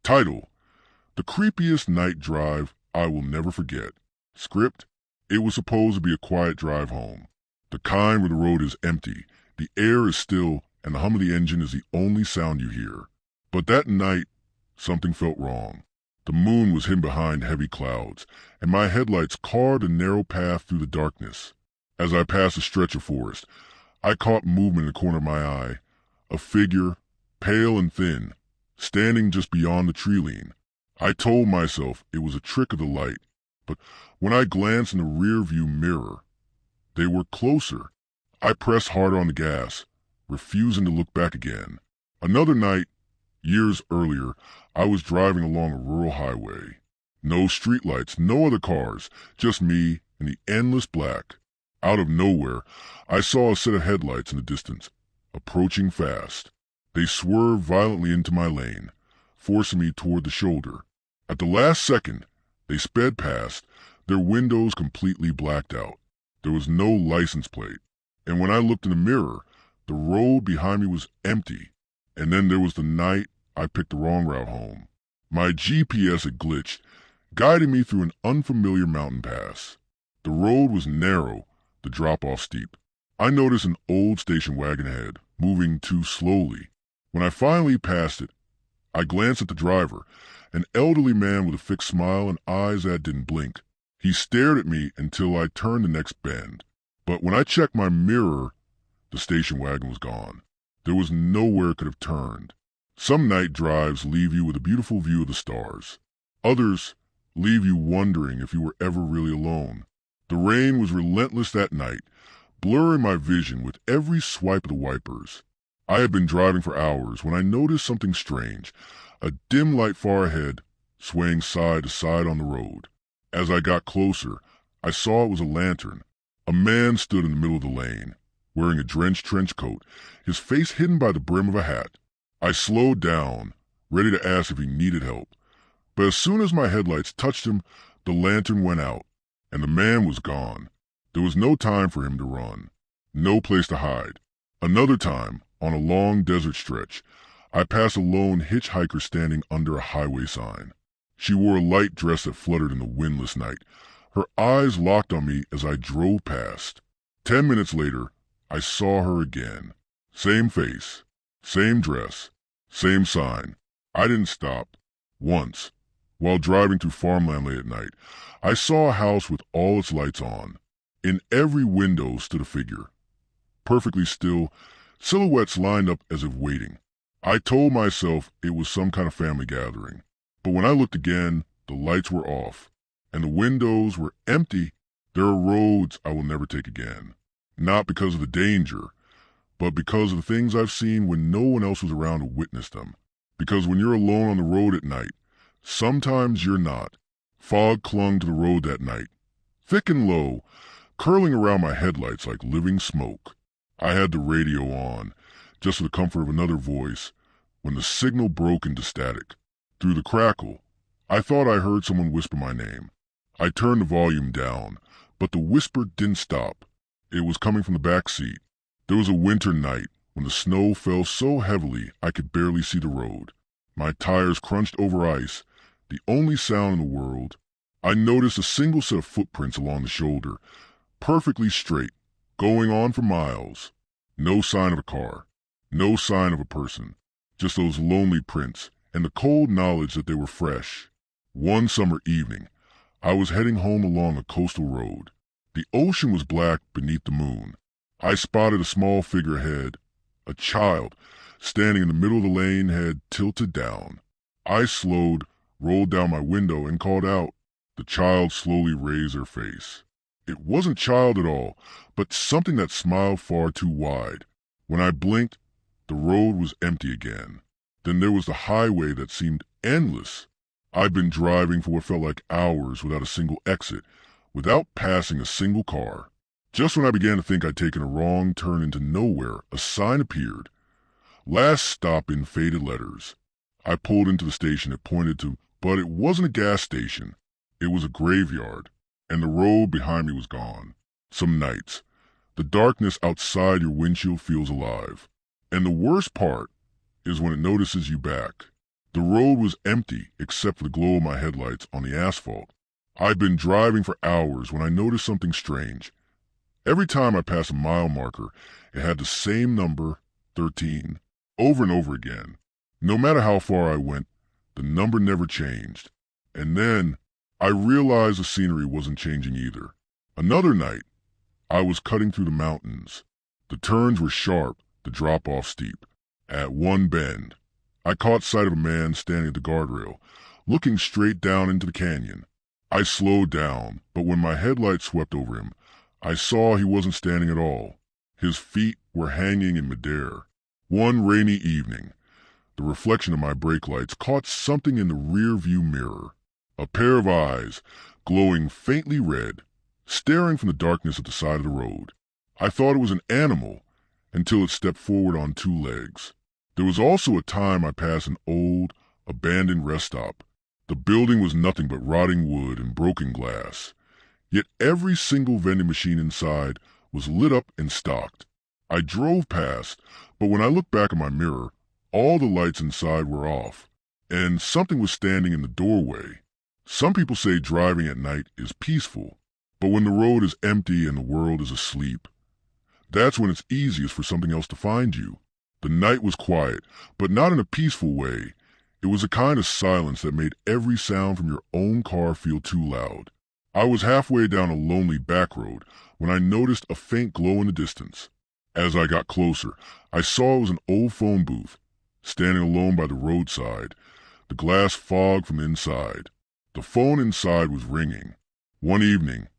Title: The Creepiest Night Drive I Will Never Forget. Script: It was supposed to be a quiet drive home. The kind where the road is empty, the air is still, and the hum of the engine is the only sound you hear. But that night, something felt wrong. The moon was hidden behind heavy clouds, and my headlights carved a narrow path through the darkness. As I passed a stretch of forest, I caught movement in the corner of my eye. A figure, pale and thin, standing just beyond the tree line. I told myself it was a trick of the light, but when I glanced in the rear-view mirror, they were closer. I pressed harder on the gas, refusing to look back again. Another night, years earlier, I was driving along a rural highway. No streetlights, no other cars, just me and the endless black. Out of nowhere, I saw a set of headlights in the distance, approaching fast. They swerved violently into my lane, forcing me toward the shoulder. At the last second, they sped past, their windows completely blacked out. There was no license plate, and when I looked in the mirror, the road behind me was empty. And then there was the night I picked the wrong route home. My GPS had glitched, guiding me through an unfamiliar mountain pass. The road was narrow, the drop-off steep. I noticed an old station wagon ahead, moving too slowly. When I finally passed it, I glanced at the driver, an elderly man with a fixed smile and eyes that didn't blink. He stared at me until I turned the next bend. But when I checked my mirror, the station wagon was gone. There was nowhere it could have turned. Some night drives leave you with a beautiful view of the stars. Others leave you wondering if you were ever really alone. The rain was relentless that night, blurring my vision with every swipe of the wipers. I had been driving for hours when I noticed something strange, a dim light far ahead, swaying side to side on the road. As I got closer, I saw it was a lantern. A man stood in the middle of the lane, wearing a drenched trench coat, his face hidden by the brim of a hat. I slowed down, ready to ask if he needed help. But as soon as my headlights touched him, the lantern went out, and the man was gone. There was no time for him to run, no place to hide. Another time, on a long desert stretch, I passed a lone hitchhiker standing under a highway sign. She wore a light dress that fluttered in the windless night. Her eyes locked on me as I drove past. 10 minutes later, I saw her again. Same face, same dress, same sign. I didn't stop. Once, while driving through farmland late at night, I saw a house with all its lights on. In every window stood a figure, perfectly still, silhouettes lined up as if waiting. I told myself it was some kind of family gathering. But when I looked again, the lights were off, and the windows were empty. There are roads I will never take again. Not because of the danger, but because of the things I've seen when no one else was around to witness them. Because when you're alone on the road at night, sometimes you're not. Fog clung to the road that night, thick and low, curling around my headlights like living smoke. I had the radio on, just for the comfort of another voice, when the signal broke into static. Through the crackle, I thought I heard someone whisper my name. I turned the volume down, but the whisper didn't stop. It was coming from the back seat. There was a winter night when the snow fell so heavily I could barely see the road. My tires crunched over ice, the only sound in the world. I noticed a single set of footprints along the shoulder, perfectly straight, going on for miles. No sign of a car, no sign of a person, just those lonely prints and the cold knowledge that they were fresh. One summer evening, I was heading home along a coastal road. The ocean was black beneath the moon. I spotted a small figure ahead, a child, standing in the middle of the lane, head tilted down. I slowed, rolled down my window, and called out. The child slowly raised her face. It wasn't child at all, but something that smiled far too wide. When I blinked, the road was empty again. Then there was the highway that seemed endless. I'd been driving for what felt like hours without a single exit, without passing a single car. Just when I began to think I'd taken a wrong turn into nowhere, a sign appeared. Last stop in faded letters. I pulled into the station it pointed to, but it wasn't a gas station. It was a graveyard, and the road behind me was gone. Some nights, the darkness outside your windshield feels alive. And the worst part is when it notices you back. The road was empty except for the glow of my headlights on the asphalt. I'd been driving for hours when I noticed something strange. Every time I passed a mile marker, it had the same number, 13, over and over again. No matter how far I went, the number never changed. And then I realized the scenery wasn't changing either. Another night, I was cutting through the mountains. The turns were sharp, the drop-off steep. At one bend, I caught sight of a man standing at the guardrail, looking straight down into the canyon. I slowed down, but when my headlights swept over him, I saw he wasn't standing at all. His feet were hanging in midair. One rainy evening, the reflection of my brake lights caught something in the rear-view mirror. A pair of eyes, glowing faintly red, staring from the darkness at the side of the road. I thought it was an animal until it stepped forward on two legs. There was also a time I passed an old, abandoned rest stop. The building was nothing but rotting wood and broken glass. Yet every single vending machine inside was lit up and stocked. I drove past, but when I looked back in my mirror, all the lights inside were off, and something was standing in the doorway. Some people say driving at night is peaceful, but when the road is empty and the world is asleep, that's when it's easiest for something else to find you. The night was quiet, but not in a peaceful way. It was a kind of silence that made every sound from your own car feel too loud. I was halfway down a lonely back road when I noticed a faint glow in the distance. As I got closer, I saw it was an old phone booth, standing alone by the roadside, the glass fogged from inside. The phone inside was ringing. One evening,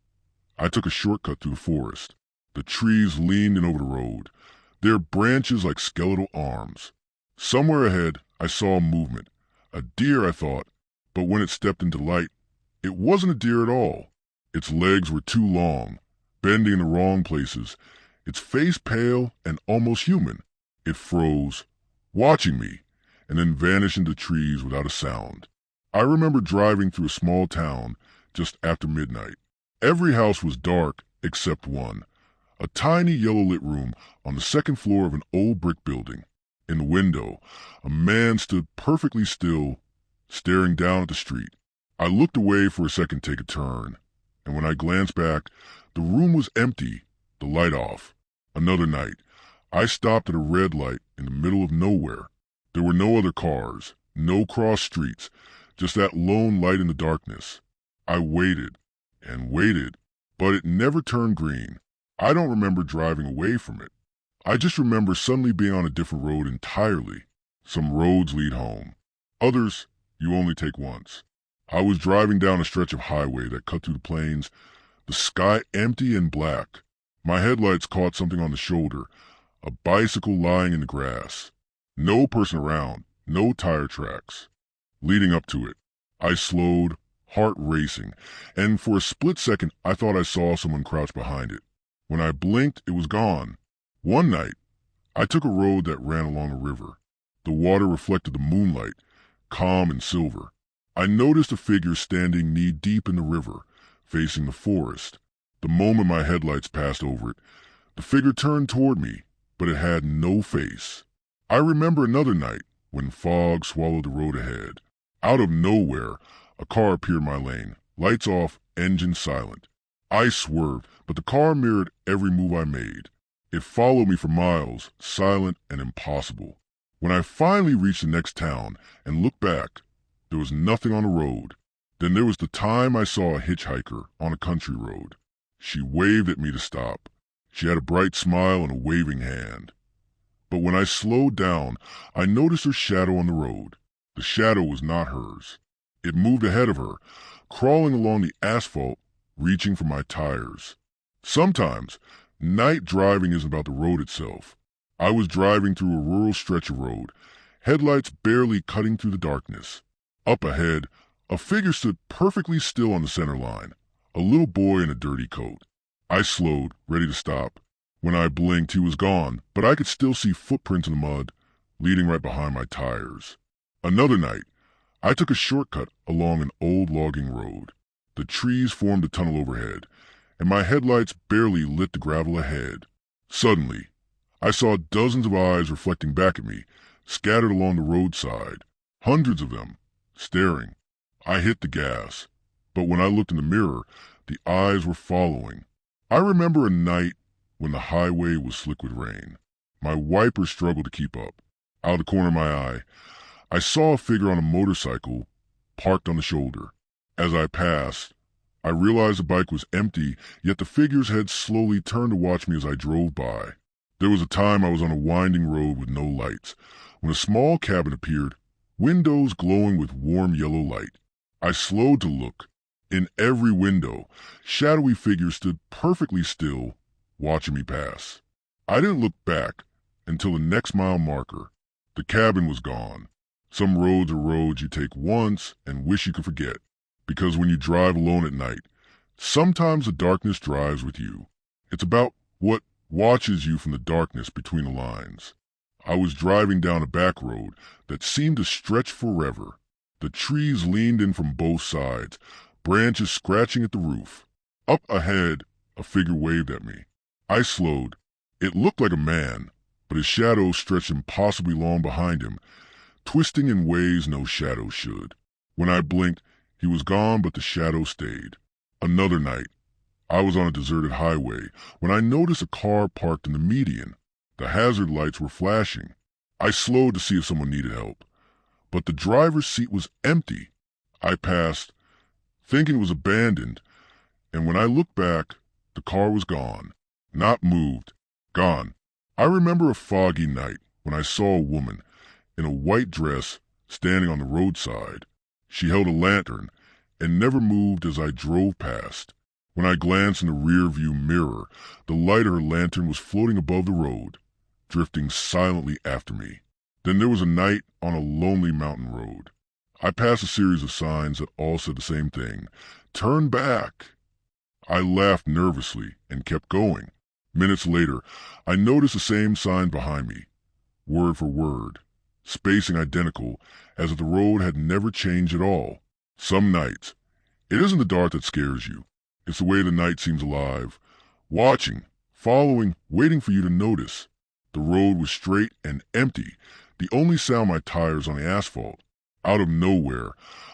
I took a shortcut through the forest. The trees leaned in over the road, their branches like skeletal arms. Somewhere ahead, I saw a movement. A deer, I thought, but when it stepped into light, it wasn't a deer at all. Its legs were too long, bending in the wrong places, its face pale and almost human. It froze, watching me, and then vanished into the trees without a sound. I remember driving through a small town just after midnight. Every house was dark except one, a tiny yellow-lit room on the second floor of an old brick building. In the window, a man stood perfectly still, staring down at the street. I looked away for a second to take a turn, and when I glanced back, the room was empty, the light off. Another night, I stopped at a red light in the middle of nowhere. There were no other cars, no cross streets, just that lone light in the darkness. I waited and waited, but it never turned green. I don't remember driving away from it. I just remember suddenly being on a different road entirely. Some roads lead home. Others, you only take once. I was driving down a stretch of highway that cut through the plains, the sky empty and black. My headlights caught something on the shoulder, a bicycle lying in the grass. No person around, no tire tracks. Leading up to it, I slowed, heart racing, and for a split second I thought I saw someone crouch behind it. When I blinked, it was gone. One night, I took a road that ran along a river. The water reflected the moonlight, calm and silver. I noticed a figure standing knee-deep in the river, facing the forest. The moment my headlights passed over it, the figure turned toward me, but it had no face. I remember another night when fog swallowed the road ahead. Out of nowhere, a car appeared in my lane, lights off, engine silent. I swerved, but the car mirrored every move I made. It followed me for miles, silent and impossible. When I finally reached the next town and looked back, there was nothing on the road. Then there was the time I saw a hitchhiker on a country road. She waved at me to stop. She had a bright smile and a waving hand. But when I slowed down, I noticed her shadow on the road. The shadow was not hers. It moved ahead of her, crawling along the asphalt, reaching for my tires. Sometimes, night driving isn't about the road itself. I was driving through a rural stretch of road, headlights barely cutting through the darkness. Up ahead, a figure stood perfectly still on the center line, a little boy in a dirty coat. I slowed, ready to stop. When I blinked, he was gone, but I could still see footprints in the mud, leading right behind my tires. Another night, I took a shortcut along an old logging road. The trees formed a tunnel overhead, and my headlights barely lit the gravel ahead. Suddenly, I saw dozens of eyes reflecting back at me, scattered along the roadside. hundreds of them, staring. I hit the gas, but when I looked in the mirror, the eyes were following. I remember a night when the highway was slick with rain. My wipers struggled to keep up. Out of the corner of my eye, I saw a figure on a motorcycle parked on the shoulder. As I passed, I realized the bike was empty, yet the figure's head slowly turned to watch me as I drove by. There was a time I was on a winding road with no lights, when a small cabin appeared, windows glowing with warm yellow light. I slowed to look. In every window, shadowy figures stood perfectly still, watching me pass. I didn't look back until the next mile marker. The cabin was gone. Some roads are roads you take once and wish you could forget, because when you drive alone at night, sometimes the darkness drives with you. It's about what watches you from the darkness between the lines. I was driving down a back road that seemed to stretch forever. The trees leaned in from both sides, branches scratching at the roof. Up ahead, a figure waved at me. I slowed. It looked like a man, but his shadow stretched impossibly long behind him, twisting in ways no shadow should. When I blinked, he was gone, but the shadow stayed. Another night, I was on a deserted highway when I noticed a car parked in the median. The hazard lights were flashing. I slowed to see if someone needed help, but the driver's seat was empty. I passed, thinking it was abandoned, and when I looked back, the car was gone. Not moved. Gone. I remember a foggy night when I saw a woman in a white dress standing on the roadside. She held a lantern and never moved as I drove past. When I glanced in the rear-view mirror, the light of her lantern was floating above the road, drifting silently after me. Then there was a night on a lonely mountain road. I passed a series of signs that all said the same thing: turn back. I laughed nervously and kept going. Minutes later, I noticed the same sign behind me, word for word, spacing identical, as if the road had never changed at all. Some nights, it isn't the dark that scares you. It's the way the night seems alive, watching, following, waiting for you to notice. The road was straight and empty, the only sound my tires on the asphalt. Out of nowhere,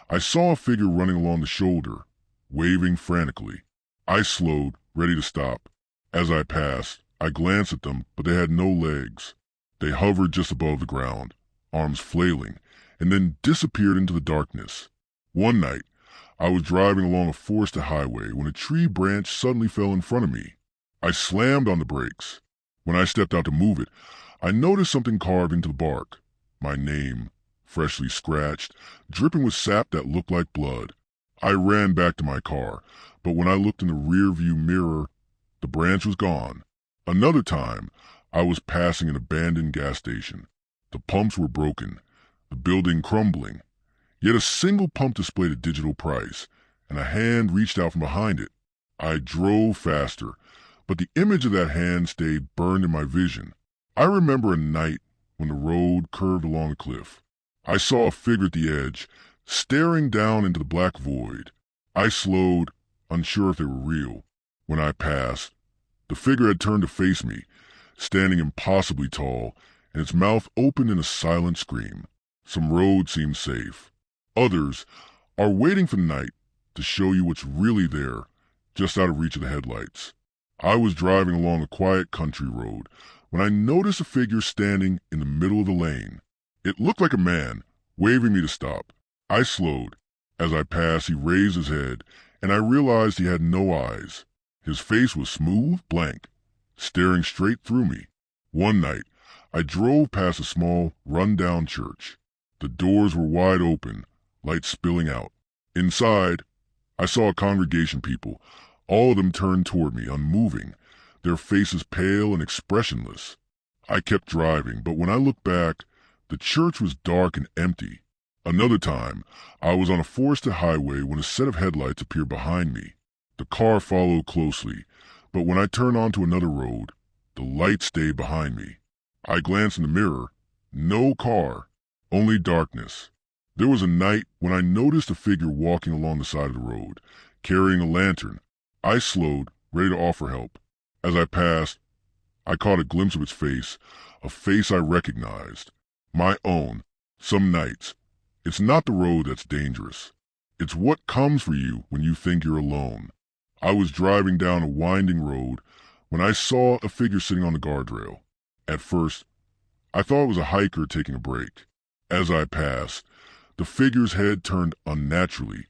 I saw a figure running along the shoulder, waving frantically. I slowed, ready to stop. As I passed, I glanced at them, but they had no legs. They hovered just above the ground, arms flailing, and then disappeared into the darkness. One night, I was driving along a forested highway when a tree branch suddenly fell in front of me. I slammed on the brakes. When I stepped out to move it, I noticed something carved into the bark. My name, freshly scratched, dripping with sap that looked like blood. I ran back to my car, but when I looked in the rear-view mirror, the branch was gone. Another time, I was passing an abandoned gas station. The pumps were broken, the building crumbling. Yet a single pump displayed a digital price, and a hand reached out from behind it. I drove faster, but the image of that hand stayed burned in my vision. I remember a night when the road curved along a cliff. I saw a figure at the edge, staring down into the black void. I slowed, unsure if they were real. When I passed, the figure had turned to face me, standing impossibly tall, and its mouth open in a silent scream. Some roads seem safe. Others are waiting for night to show you what's really there, just out of reach of the headlights. I was driving along a quiet country road when I noticed a figure standing in the middle of the lane. It looked like a man, waving me to stop. I slowed. As I passed, he raised his head, and I realized he had no eyes. His face was smooth, blank, staring straight through me. One night, I drove past a small, run-down church. The doors were wide open, light spilling out. Inside, I saw a congregation of people, all of them turned toward me, unmoving, their faces pale and expressionless. I kept driving, but when I looked back, the church was dark and empty. Another time, I was on a forested highway when a set of headlights appeared behind me. The car followed closely, but when I turned onto another road, the light stayed behind me. I glanced in the mirror. No car, only darkness. There was a night when I noticed a figure walking along the side of the road, carrying a lantern. I slowed, ready to offer help. As I passed, I caught a glimpse of its face, a face I recognized. My own. Some nights, It's not the road that's dangerous. It's what comes for you when you think you're alone. I was driving down a winding road when I saw a figure sitting on the guardrail. At first, I thought it was a hiker taking a break. As I passed, the figure's head turned unnaturally,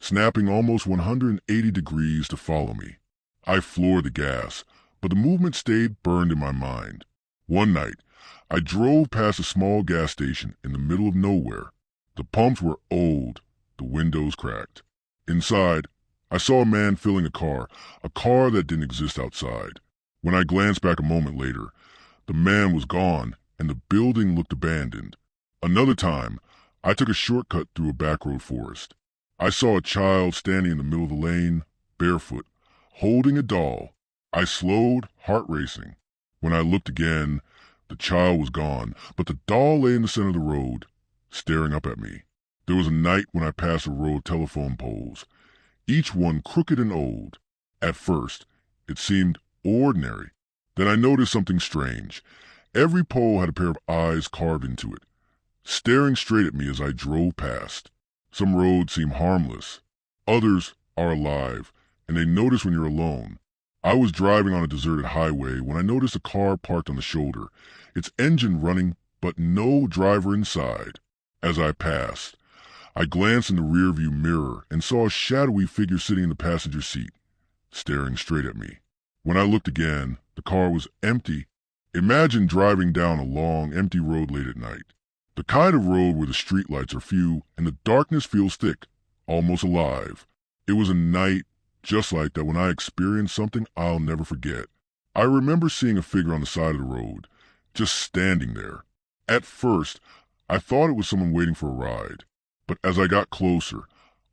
snapping almost 180 degrees to follow me. I floored the gas, but the movement stayed burned in my mind. One night, I drove past a small gas station in the middle of nowhere. The pumps were old, the windows cracked. Inside, I saw a man filling a car that didn't exist outside. When I glanced back a moment later, the man was gone and the building looked abandoned. Another time, I took a shortcut through a backroad forest. I saw a child standing in the middle of the lane, barefoot, holding a doll. I slowed, heart racing. When I looked again, the child was gone, but the doll lay in the center of the road, staring up at me. There was a night when I passed a row of telephone poles, each one crooked and old. At first, it seemed ordinary. Then I noticed something strange. Every pole had a pair of eyes carved into it, staring straight at me as I drove past. Some roads seem harmless. Others are alive, and they notice when you're alone. I was driving on a deserted highway when I noticed a car parked on the shoulder, its engine running, but no driver inside. As I passed, I glanced in the rearview mirror and saw a shadowy figure sitting in the passenger seat, staring straight at me. When I looked again, the car was empty. Imagine driving down a long, empty road late at night. The kind of road where the streetlights are few and the darkness feels thick, almost alive. It was a night just like that when I experienced something I'll never forget. I remember seeing a figure on the side of the road, just standing there. At first, I thought it was someone waiting for a ride, but as I got closer,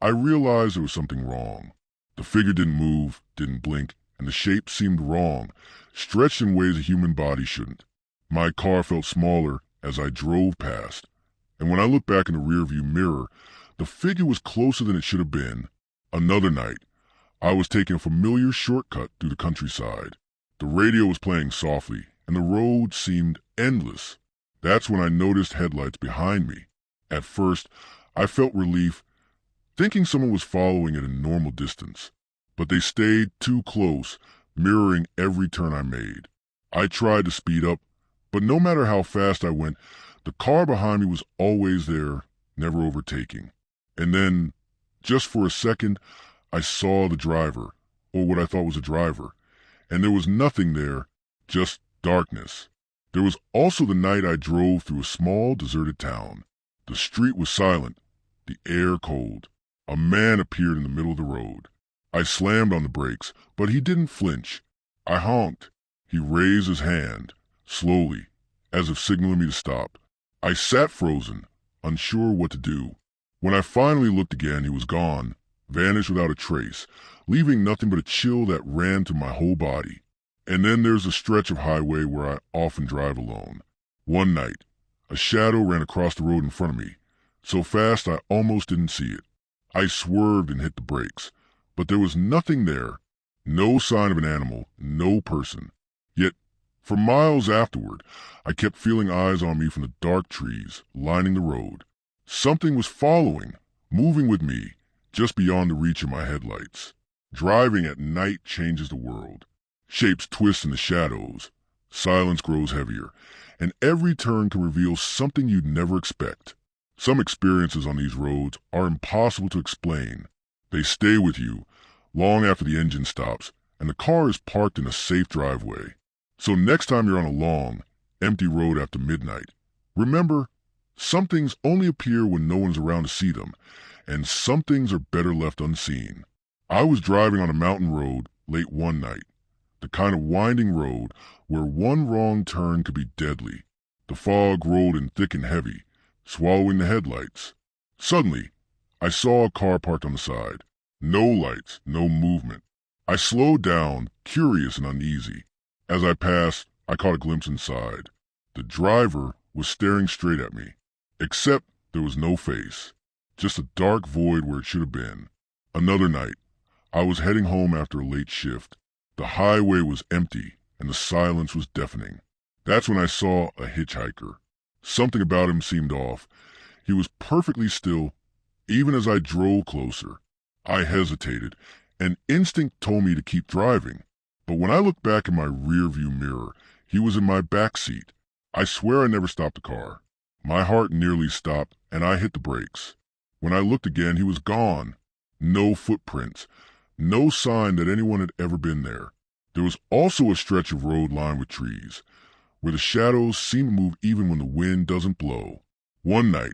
I realized there was something wrong. The figure didn't move, didn't blink, and the shape seemed wrong, stretched in ways a human body shouldn't. My car felt smaller as I drove past, and when I looked back in the rearview mirror, the figure was closer than it should have been. Another night, I was taking a familiar shortcut through the countryside. The radio was playing softly, and the road seemed endless. That's when I noticed headlights behind me. At first, I felt relief, thinking someone was following at a normal distance. But they stayed too close, mirroring every turn I made. I tried to speed up, but no matter how fast I went, the car behind me was always there, never overtaking. And then, just for a second, I saw the driver, or what I thought was a driver, and there was nothing there, just darkness. There was also the night I drove through a small, deserted town. The street was silent, the air cold. A man appeared in the middle of the road. I slammed on the brakes, but he didn't flinch. I honked. He raised his hand, slowly, as if signaling me to stop. I sat frozen, unsure what to do. When I finally looked again, he was gone, vanished without a trace, leaving nothing but a chill that ran through my whole body. And then there's a stretch of highway where I often drive alone. One night, a shadow ran across the road in front of me, so fast I almost didn't see it. I swerved and hit the brakes, but there was nothing there, no sign of an animal, no person. Yet, for miles afterward, I kept feeling eyes on me from the dark trees lining the road. Something was following, moving with me, just beyond the reach of my headlights. Driving at night changes the world. Shapes twist in the shadows, silence grows heavier, and every turn can reveal something you'd never expect. Some experiences on these roads are impossible to explain. They stay with you long after the engine stops and the car is parked in a safe driveway. So next time you're on a long, empty road after midnight, remember, some things only appear when no one's around to see them, and some things are better left unseen. I was driving on a mountain road late one night, the kind of winding road where one wrong turn could be deadly. The fog rolled in thick and heavy, swallowing the headlights. Suddenly, I saw a car parked on the side. No lights, no movement. I slowed down, curious and uneasy. As I passed, I caught a glimpse inside. The driver was staring straight at me, except there was no face, just a dark void where it should have been. Another night, I was heading home after a late shift. The highway was empty, and the silence was deafening. That's when I saw a hitchhiker. Something about him seemed off. He was perfectly still, even as I drove closer. I hesitated, and instinct told me to keep driving. But when I looked back in my rearview mirror, he was in my back seat. I swear I never stopped the car. My heart nearly stopped, and I hit the brakes. When I looked again, he was gone. No footprints. No sign that anyone had ever been there. There was also a stretch of road lined with trees, where the shadows seem to move even when the wind doesn't blow. One night,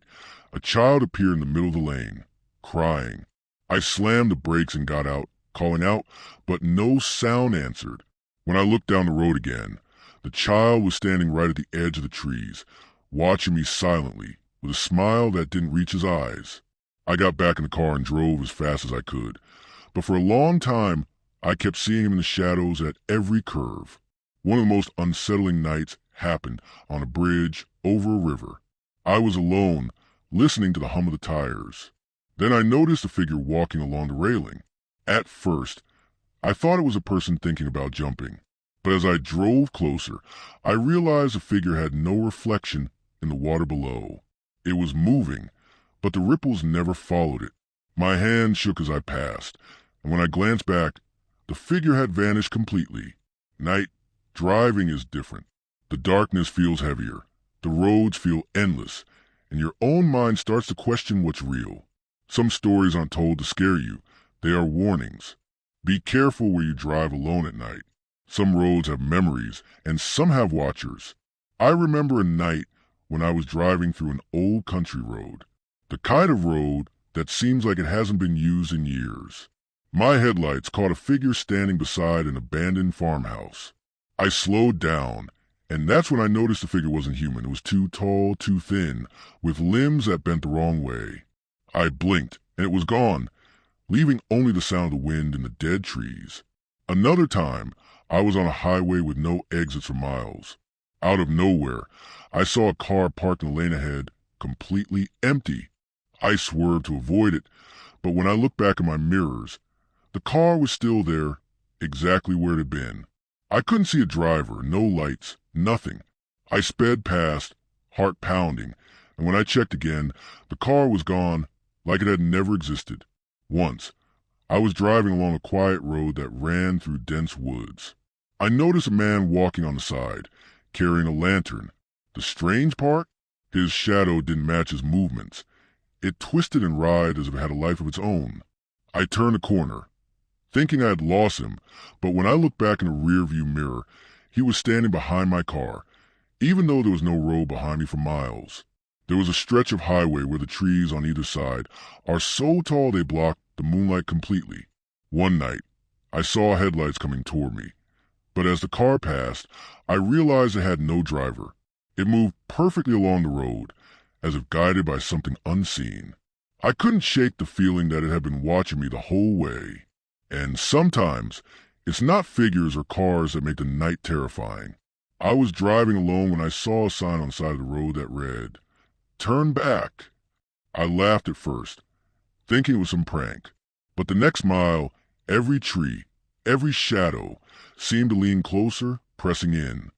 a child appeared in the middle of the lane, crying. I slammed the brakes and got out, calling out, but no sound answered. When I looked down the road again, the child was standing right at the edge of the trees, watching me silently, with a smile that didn't reach his eyes. I got back in the car and drove as fast as I could, but for a long time, I kept seeing him in the shadows at every curve. One of the most unsettling nights happened on a bridge over a river. I was alone, listening to the hum of the tires. Then I noticed a figure walking along the railing. At first, I thought it was a person thinking about jumping, but as I drove closer, I realized the figure had no reflection in the water below. It was moving, but the ripples never followed it. My hand shook as I passed, and when I glanced back, the figure had vanished completely. Night driving is different. The darkness feels heavier, the roads feel endless, and your own mind starts to question what's real. Some stories aren't told to scare you, they are warnings. Be careful where you drive alone at night. Some roads have memories, and some have watchers. I remember a night when I was driving through an old country road, the kind of road that seems like it hasn't been used in years. My headlights caught a figure standing beside an abandoned farmhouse. I slowed down, and that's when I noticed the figure wasn't human. It was too tall, too thin, with limbs that bent the wrong way. I blinked, and it was gone, leaving only the sound of the wind in the dead trees. Another time, I was on a highway with no exits for miles. Out of nowhere, I saw a car parked in the lane ahead, completely empty. I swerved to avoid it, but when I looked back in my mirrors, the car was still there, exactly where it had been. I couldn't see a driver, no lights, nothing. I sped past, heart pounding, and when I checked again, the car was gone, like it had never existed. Once, I was driving along a quiet road that ran through dense woods. I noticed a man walking on the side, carrying a lantern. The strange part? His shadow didn't match his movements. It twisted and writhed as if it had a life of its own. I turned a corner, thinking I had lost him, but when I looked back in the rearview mirror, he was standing behind my car, even though there was no road behind me for miles. There was a stretch of highway where the trees on either side are so tall they block the moonlight completely. One night, I saw headlights coming toward me, but as the car passed, I realized it had no driver. It moved perfectly along the road, as if guided by something unseen. I couldn't shake the feeling that it had been watching me the whole way. And sometimes, it's not figures or cars that make the night terrifying. I was driving alone when I saw a sign on the side of the road that read, "Turn back." I laughed at first, thinking it was some prank. But the next mile, every tree, every shadow, seemed to lean closer, pressing in.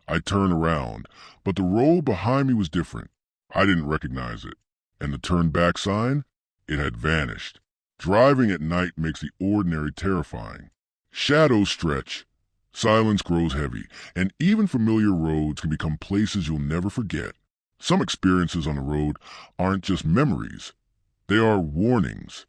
I turned around, but the road behind me was different. I didn't recognize it. And the turn back sign? It had vanished. Driving at night makes the ordinary terrifying. Shadows stretch, silence grows heavy, and even familiar roads can become places you'll never forget. Some experiences on the road aren't just memories. They are warnings.